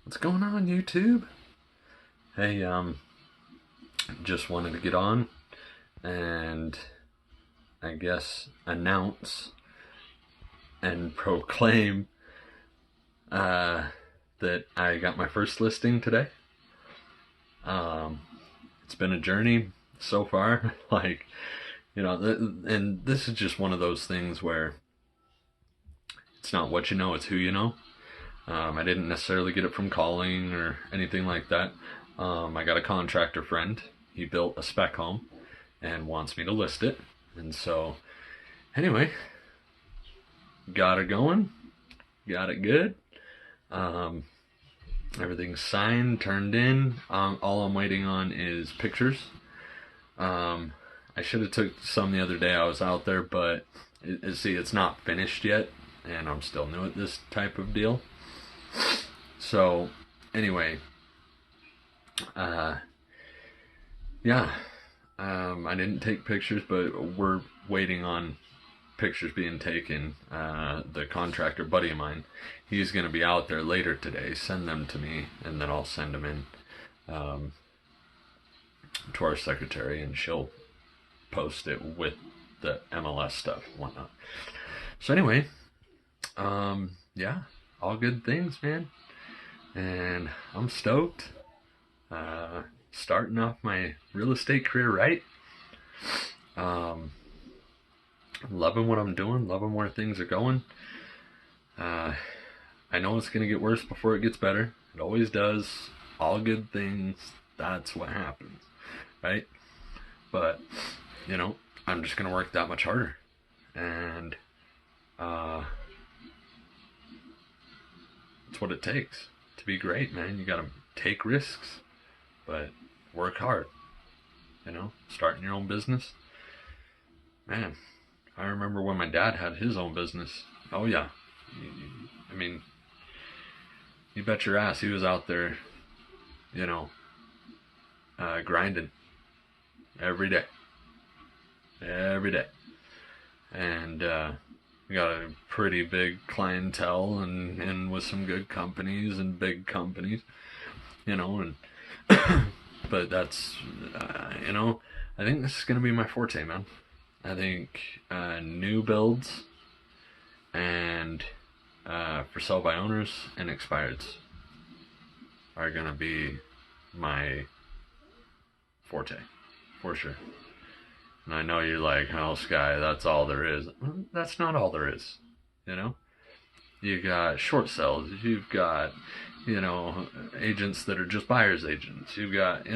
What's going on, YouTube? Hey, just wanted to get on and I guess announce and proclaim uh, that I got my first listing today. Um, it's been a journey so far, and this is just one of those things where it's not what you know, it's who you know. I didn't necessarily get it from calling or anything like that. I got a contractor friend. He built a spec home and wants me to list it. And so, anyway, got it going, got it good. Um, Everything's signed, turned in. All I'm waiting on is pictures. I should have took some the other day. I was out there, but it's not finished yet, and I'm still new at this type of deal. So, anyway, uh, yeah, I didn't take pictures, but we're waiting on pictures being taken. The contractor buddy of mine, he's going to be out there later today. Send them to me, and then I'll send them in to our secretary, and she'll post it with the MLS stuff and whatnot. So anyway, yeah, all good things, man. And I'm stoked. Starting off my real estate career right. Loving what I'm doing, loving where things are going. I know it's going to get worse before it gets better. It always does. All good things, that's what happens, right? But, I'm just going to work that much harder. And it's what it takes to be great, man. You got to take risks, but work hard. Starting your own business. Man, I remember when my dad had his own business. Oh, yeah. I mean, you bet your ass he was out there, grinding every day. Every day. And we got a pretty big clientele and with some good companies and big companies, and but that's, I think this is going to be my forte, man. I think new builds and for sell by owners and expireds are going to be my forte, for sure. And I know you're like, oh, Sky, that's all there is. Well, that's not all there is, You got short sales. You've got, agents that are just buyer's agents. You've got,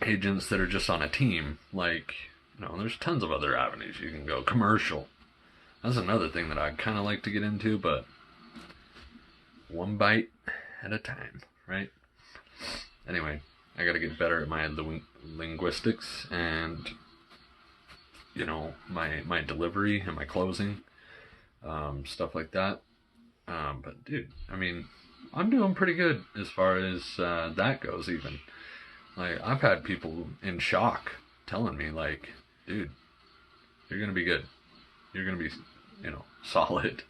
agents that are just on a team. There's tons of other avenues you can go. Commercial. That's another thing that I'd kind of like to get into, but one bite at a time, right? Anyway, I got to get better at my linguistics and, my delivery and my closing, stuff like that. But dude, I mean, I'm doing pretty good as far as that goes. Even I've had people in shock telling me dude, you're gonna be good. You're gonna be, solid.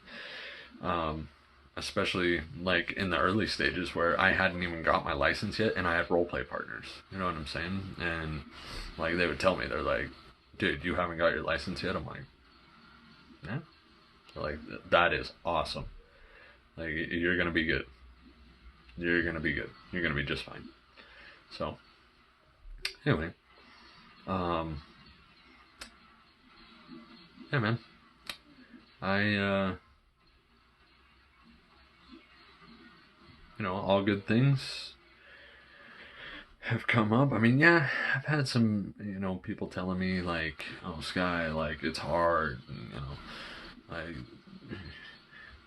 Especially in the early stages where I hadn't even got my license yet, and I had role play partners. You know what I'm saying? And they would tell me, they're like, dude, you haven't got your license yet. I'm like, yeah. They're that is awesome. You're gonna be good. You're gonna be good. You're gonna be just fine. So anyway, yeah, man. I all good things have come up. I mean, yeah, I've had some, people telling me oh, Sky, it's hard, and,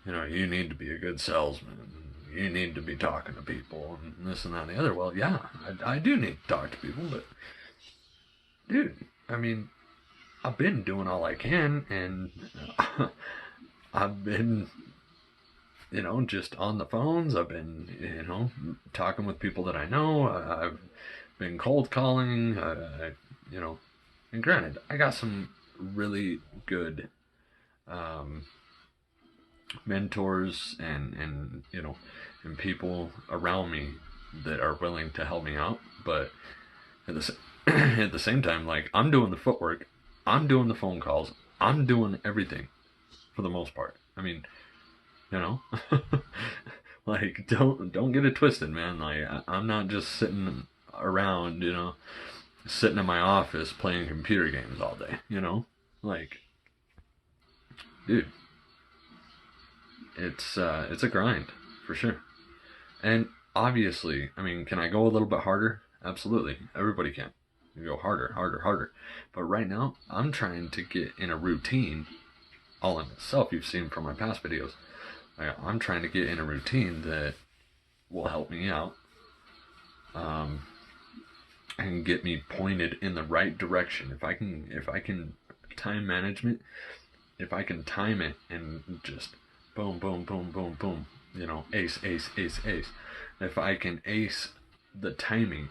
you need to be a good salesman. You need to be talking to people and this and that and the other. Well, yeah, I do need to talk to people, but dude, I mean, I've been doing all I can, and I've been, just on the phones. I've been, talking with people that I know. I've been cold calling, and granted, I got some really good mentors and and people around me that are willing to help me out. But at the at the same time, like, I'm doing the footwork, I'm doing the phone calls, I'm doing everything for the most part. I mean, you know, like, don't get it twisted, man. Like, I'm not just sitting around, sitting in my office playing computer games all day. Like, dude, it's a grind for sure. And obviously, I mean, can I go a little bit harder? Absolutely, everybody can. You go harder, harder, harder. But right now, I'm trying to get in a routine all in itself. You've seen from my past videos. I'm trying to get in a routine that will help me out, um, and get me pointed in the right direction. If I can time management, if I can time it and just boom, boom, boom, boom, boom, ace, ace, ace, ace. If I can ace the timing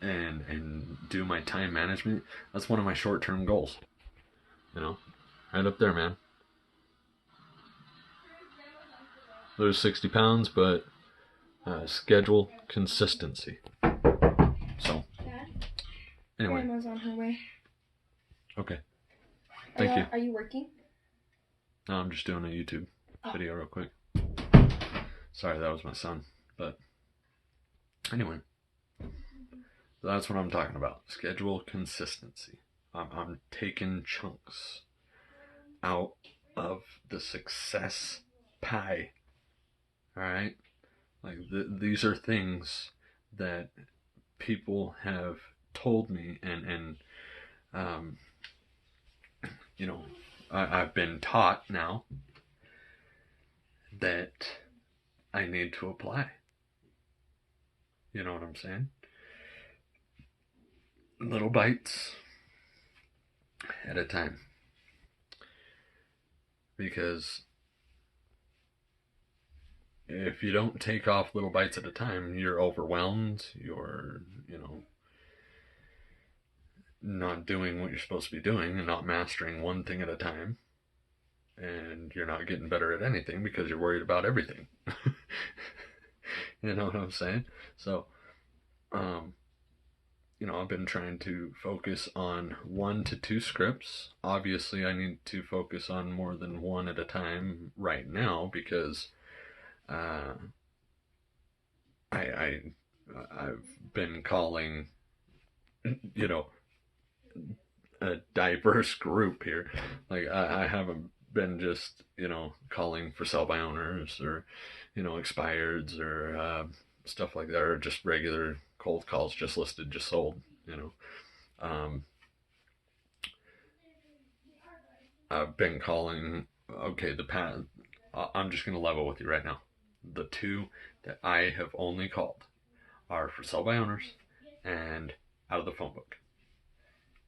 and do my time management, that's one of my short-term goals. Right up there, man. Lose 60 pounds, but schedule consistency. So, anyway. Grandma's on her way. Okay. Thank you. Are you working? No, I'm just doing a YouTube video real quick. Sorry, that was my son. But anyway, that's what I'm talking about. Schedule consistency. I'm taking chunks out of the success pie. All right? Like, these are things that people have told me, and I've been taught now that I need to apply. You know what I'm saying? Little bites at a time. Because if you don't take off little bites at a time, you're overwhelmed, you're, not doing what you're supposed to be doing and not mastering one thing at a time. And you're not getting better at anything because you're worried about everything. You know what I'm saying? So, I've been trying to focus on 1 to 2 scripts. Obviously, I need to focus on more than one at a time right now because I've been calling, a diverse group here. Like, I haven't been just, calling for sell by owners or, expireds or stuff like that, or just regular cold calls, just listed, just sold, I've been calling, okay, I'm just going to level with you right now. The 2 that I have only called are for sell by owners and out of the phone book.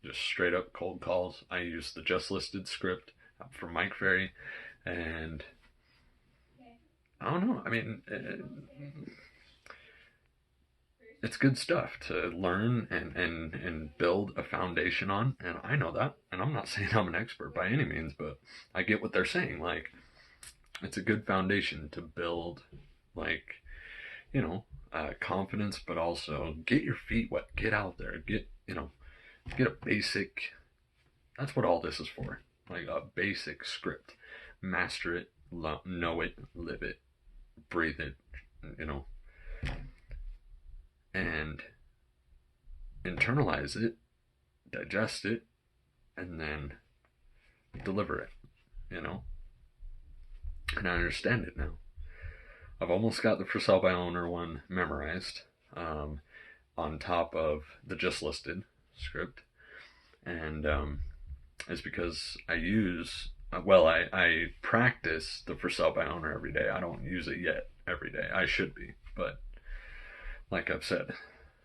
Just straight up cold calls. I use the just listed script from Mike Ferry, and I don't know. I mean, it's good stuff to learn and build a foundation on, and I know that. And I'm not saying I'm an expert by any means, but I get what they're saying. Like, it's a good foundation to build, like, confidence, but also get your feet wet, get out there, get a basic. That's what all this is for. Like, a basic script. Master it, know it, live it, breathe it, and internalize it, digest it, and then deliver it, And I understand it now. I've almost got the for sale by owner one memorized, on top of the just listed script. And it's because I practice the for sale by owner every day. I don't use it yet every day. I should be, but like I've said,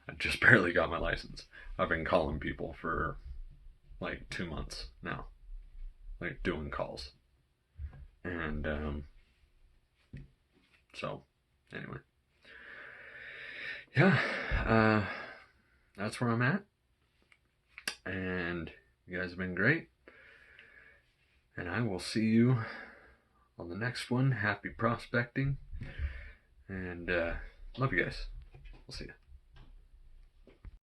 I just barely got my license. I've been calling people for like 2 months now, like doing calls. And so anyway, yeah, that's where I'm at. And you guys have been great. And I will see you on the next one. Happy prospecting, and love you guys. We'll see you.